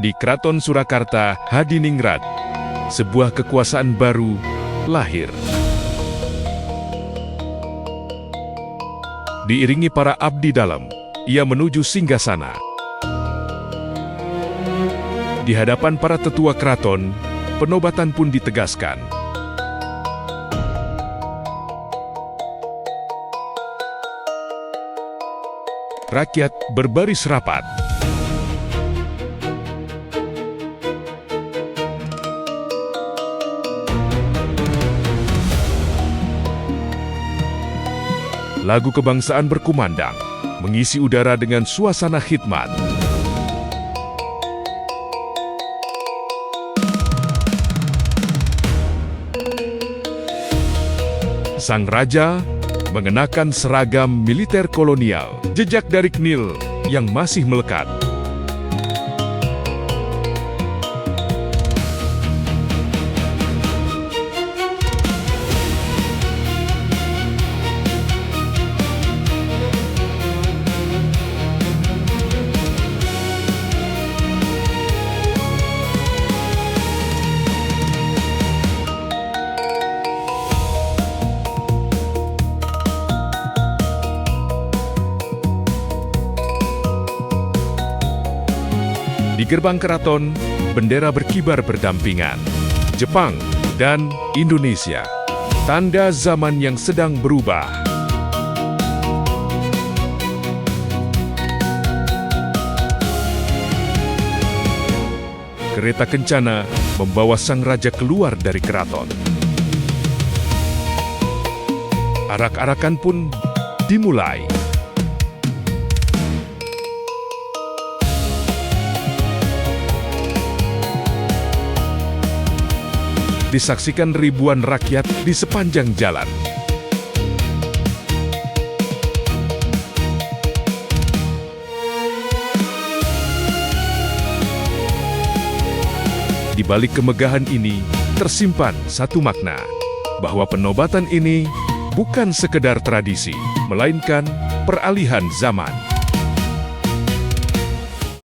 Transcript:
Di Keraton Surakarta Hadiningrat, sebuah kekuasaan baru lahir. Diiringi para abdi dalam, ia menuju singgasana. Di hadapan para tetua keraton, penobatan pun ditegaskan. Rakyat berbaris rapat. Lagu kebangsaan berkumandang, mengisi udara dengan suasana khidmat. Sang raja mengenakan seragam militer kolonial, jejak dari Knil yang masih melekat. Di gerbang keraton, bendera berkibar berdampingan. Jepang dan Indonesia, tanda zaman yang sedang berubah. Kereta kencana membawa sang raja keluar dari keraton. Arak-arakan pun dimulai. Disaksikan ribuan rakyat di sepanjang jalan. Di balik kemegahan ini, tersimpan satu makna, bahwa penobatan ini bukan sekedar tradisi, melainkan peralihan zaman.